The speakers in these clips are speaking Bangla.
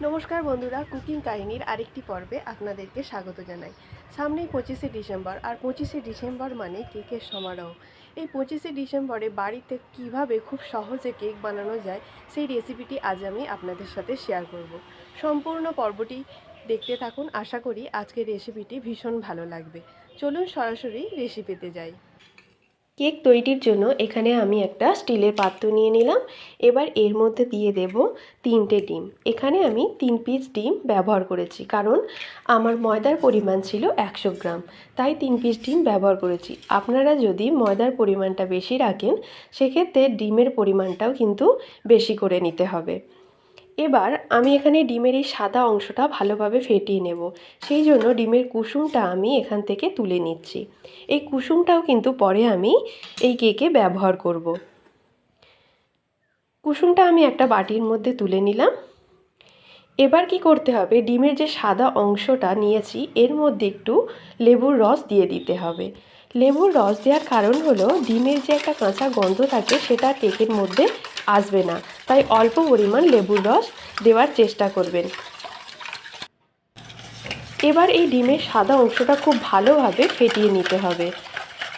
নমস্কার বন্ধুরা, কুকিং কাহিনীর আরেকটি পর্বে আপনাদেরকে স্বাগত জানাই। সামনেই 25শে ডিসেম্বর, আর 25শে ডিসেম্বর মানে কেকের সমারোহ। এই 25শে ডিসেম্বরে বাড়িতে কিভাবে খুব সহজে কেক বানানো যায় সেই রেসিপিটি আজ আমি আপনাদের সাথে শেয়ার করব। সম্পূর্ণ পর্বটি দেখতে থাকুন, আশা করি আজকের রেসিপিটি ভীষণ ভালো লাগবে। চলুন সরাসরি রেসিপিতে যাই। কেক তৈরির জন্য এখানে আমি একটা স্টিলের পাত্র নিয়ে নিলাম। এবার এর মধ্যে দিয়ে দেব 3টে ডিম। এখানে আমি 3 পিস ডিম ব্যবহার করেছি, কারণ আমার ময়দার পরিমাণ ছিল 100 গ্রাম, তাই 3 পিস ডিম ব্যবহার করেছি। আপনারা যদি ময়দার পরিমাণটা বেশি রাখেন, সেক্ষেত্রে ডিমের পরিমাণটাও কিন্তু বেশি করে নিতে হবে। এবার আমি এখানে ডিমের এই সাদা অংশটা ভালোভাবে ফেটিয়ে নেব, সেই জন্য ডিমের কুসুমটা আমি এখান থেকে তুলে নিচ্ছি। এই কুসুমটাও কিন্তু পরে আমি এই কেকে ব্যবহার করব। কুসুমটা আমি একটা বাটির মধ্যে তুলে নিলাম। এবার কি করতে হবে, ডিমের যে সাদা অংশটা নিয়েছি এর মধ্যে একটু লেবুর রস দিয়ে দিতে হবে। লেবুর রস দেওয়ার কারণ হলো ডিমের যে একটা কাঁচা গন্ধ থাকে সেটা কেকের মধ্যে আসবে না, তাই অল্প পরিমাণ লেবুর রস দেওয়ার চেষ্টা করবেন। এবার এই ডিমের সাদা অংশটা খুব ভালোভাবে ফেটিয়ে নিতে হবে।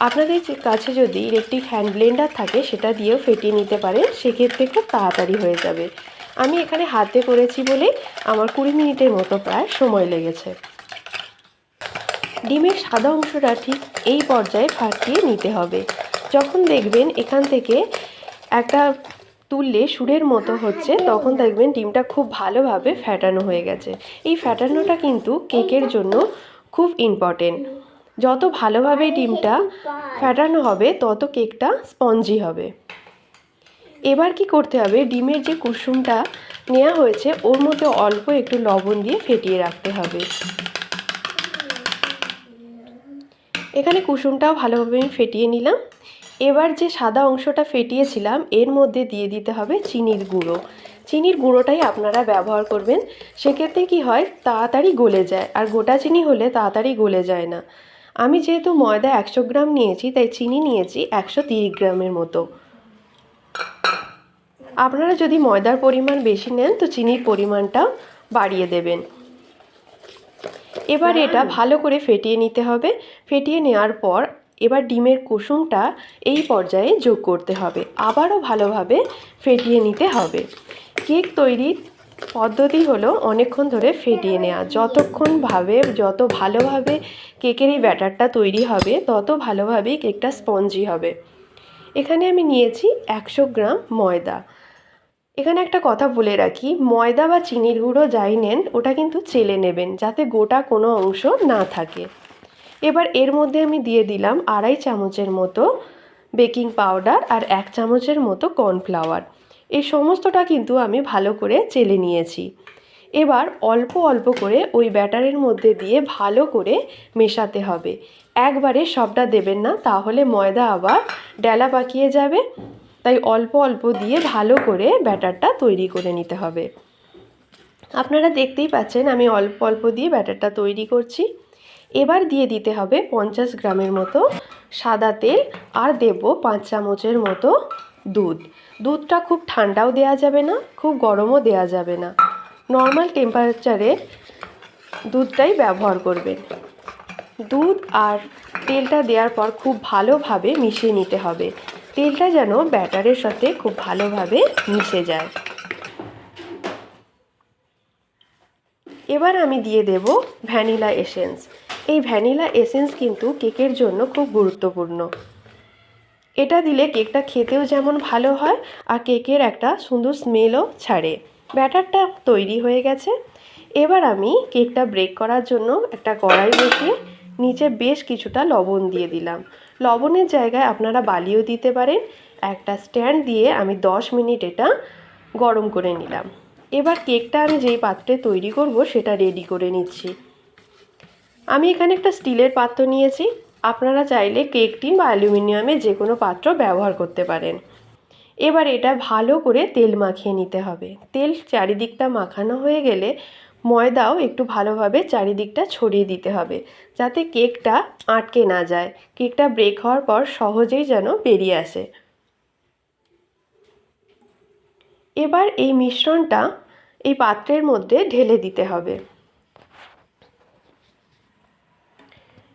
আপনাদের কাছে যদি ইলেকট্রিক হ্যান্ড ব্লেন্ডার থাকে সেটা দিয়েও ফেটিয়ে নিতে পারেন, সেক্ষেত্রে খুব তাড়াতাড়ি হয়ে যাবে। আমি এখানে হাতে করেছি বলে আমার 20 মিনিটের মতো প্রায় সময় লেগেছে। ডিমের সাদা অংশটা ঠিক এই পর্যায়ে ফাটিয়ে নিতে হবে। যখন দেখবেন এখান থেকে একটা তুললে সুরের মতো হচ্ছে, তখন দেখবেন ডিমটা খুব ভালোভাবে ফ্যাটানো হয়ে গেছে। এই ফ্যাটানোটা কিন্তু কেকের জন্য খুব ইম্পর্টেন্ট। যত ভালোভাবে ডিমটা ফ্যাটানো হবে তত কেকটা স্পঞ্জি হবে। এবার কি করতে হবে, ডিমের যে কুসুমটা নেওয়া হয়েছে ওর মধ্যে অল্প একটু লবণ দিয়ে ফেটিয়ে রাখতে হবে। এখানে কুসুমটাও ভালোভাবে আমি ফেটিয়ে নিলাম। এবার যে সাদা অংশটা ফেটিয়েছিলাম এর মধ্যে দিয়ে দিতে হবে চিনির গুঁড়ো। চিনির গুঁড়োটাই আপনারা ব্যবহার করবেন, সেক্ষেত্রে কি হয় তাড়াতাড়ি গলে যায়, আর গোটা চিনি হলে তাড়াতাড়ি গলে যায় না। আমি যেহেতু ময়দা 100 গ্রাম নিয়েছি, তাই চিনি নিয়েছি 130 গ্রামের মতো। আপনারা যদি ময়দার পরিমাণ বেশি নেন তো চিনির পরিমাণটাও বাড়িয়ে দেবেন। এবার এটা ভালো করে ফেটিয়ে নিতে হবে। ফেটিয়ে নেওয়ার পর এবার ডিমের কুসুমটা এই পর্যায়ে যোগ করতে হবে, আবারও ভালোভাবে ফেটিয়ে নিতে হবে। কেক তৈরির পদ্ধতি হলো অনেকক্ষণ ধরে ফেটিয়ে নেওয়া। যত ভালোভাবে কেকের এই ব্যাটারটা তৈরি হবে তত ভালোভাবেই কেকটা স্পঞ্জি হবে। এখানে আমি নিয়েছি 100 গ্রাম ময়দা। এখানে একটা কথা বলে রাখি, ময়দা বা চিনির গুঁড়ো যাই নেন ওটা কিন্তু চেলে নেবেন, যাতে গোটা কোনো অংশ না থাকে। এবার এর মধ্যে আমি দিয়ে দিলাম 2.5 চামচের মতো বেকিং পাউডার আর 1 চামচের মতো কর্নফ্লাওয়ার। এই সমস্তটা কিন্তু আমি ভালো করে চেলে নিয়েছি। এবার অল্প অল্প করে ওই ব্যাটারের মধ্যে দিয়ে ভালো করে মেশাতে হবে। একবারে সবটা দেবেন না, তাহলে ময়দা আবার ডেলা পাকিয়ে যাবে। তাই অল্প অল্প দিয়ে ভালো করে ব্যাটারটা তৈরি করে নিতে হবে। আপনারা দেখতেই পাচ্ছেন আমি অল্প অল্প দিয়ে ব্যাটারটা তৈরি করছি। এবার দিয়ে দিতে হবে 50 গ্রামের মতো সাদা তেল, আর দেব 5 চামচের মতো দুধ। দুধটা খুব ঠান্ডাও দেওয়া যাবে না, খুব গরমও দেওয়া যাবে না, নর্মাল টেম্পারেচারে দুধটাই ব্যবহার করবেন। দুধ আর তেলটা দেওয়ার পর খুব ভালোভাবে মিশিয়ে নিতে হবে। তেলটা যেন ব্যাটারের সাথে খুব ভালোভাবে মিশে যায়। এবার আমি দিয়ে দেব ভ্যানিলা এসেন্স। এই ভ্যানিলা এসেন্স কিন্তু কেকের জন্য খুব গুরুত্বপূর্ণ। এটা দিলে কেকটা খেতেও যেমন ভালো হয়, আর কেকের একটা সুন্দর স্মেলও ছাড়ে। ব্যাটারটা তৈরি হয়ে গেছে। এবার আমি কেকটা বেক করার জন্য একটা কড়াই বসিয়ে নিচে বেশ কিছুটা লবণ দিয়ে দিলাম। লবণের জায়গায় আপনারা বালিও দিতে পারেন। একটা স্ট্যান্ড দিয়ে আমি 10 মিনিট এটা গরম করে নিলাম। এবার কেকটা আমি যেই পাত্রে তৈরি করব সেটা রেডি করে নিচ্ছি। আমি এখানে একটা স্টিলের পাত্র নিয়েছি। আপনারা চাইলে কেক টিন বা অ্যালুমিনিয়ামের যে কোনো পাত্র ব্যবহার করতে পারেন। এবার এটা ভালো করে তেল মাখিয়ে নিতে হবে। তেল চারিদিকটা মাখানো হয়ে গেলে ময়দাও একটু ভালোভাবে চারিদিকটা ছড়িয়ে দিতে হবে, যাতে কেকটা আটকে না যায়। কেকটা ব্রেক হওয়ার পর সহজেই যেন বেরিয়ে আসে। এবার এই মিশ্রণটা এই পাত্রের মধ্যে ঢেলে দিতে হবে।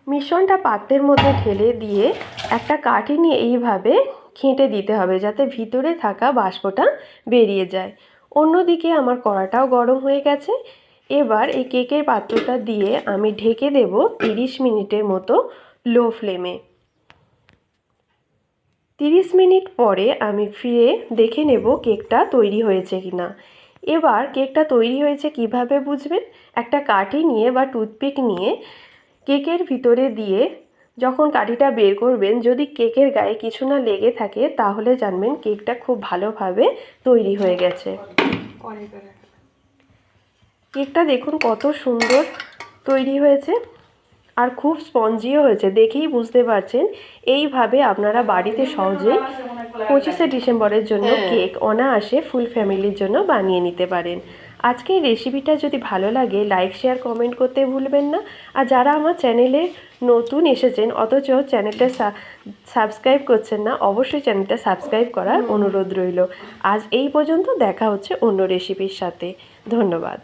মিশ্রণটা পাত্রের মধ্যে ঢেলে দিয়ে একটা কাঠি নিয়ে এইভাবে খেঁটে দিতে হবে যাতে ভিতরে থাকা বাষ্পটা বেরিয়ে যায়। অন্যদিকে আমার কড়াটাও গরম হয়ে গেছে। এবার এই কেকের পাত্রটা দিয়ে আমি ঢেকে দেব 30 মিনিটের মতো লো ফ্লেমে। 30 মিনিট পরে আমি ফিরে দেখে নেব কেকটা তৈরি হয়েছে কিনা। এবার কেকটা তৈরি হয়েছে কিভাবে বুঝবেন? একটা কাঠি নিয়ে বা টুথপিক নিয়ে কেকের ভিতরে দিয়ে যখন কাঠিটা বের করবেন, যদি কেকের গায়ে কিছু না লেগে থাকে তাহলে জানবেন কেকটা খুব ভালোভাবে তৈরি হয়ে গেছে। কেকটা দেখুন কত সুন্দর তৈরি হয়েছে আর খুব স্পঞ্জিও হয়েছে, দেখেই বুঝতে পারছেন। এইভাবে আপনারা বাড়িতে সহজেই 25শে ডিসেম্বরের জন্য কেক অনায়াসে ফুল ফ্যামিলির জন্য বানিয়ে নিতে পারেন। আজকের রেসিপিটা যদি ভালো লাগে লাইক শেয়ার কমেন্ট করতে ভুলবেন না। আর যারা আমার চ্যানেলে নতুন এসেছেন অথচ চ্যানেলটা সাবস্ক্রাইব করছেন না, অবশ্যই চ্যানেলটা সাবস্ক্রাইব করার অনুরোধ রইল। আজ এই পর্যন্ত, দেখা হচ্ছে অন্য রেসিপির সাথে। ধন্যবাদ।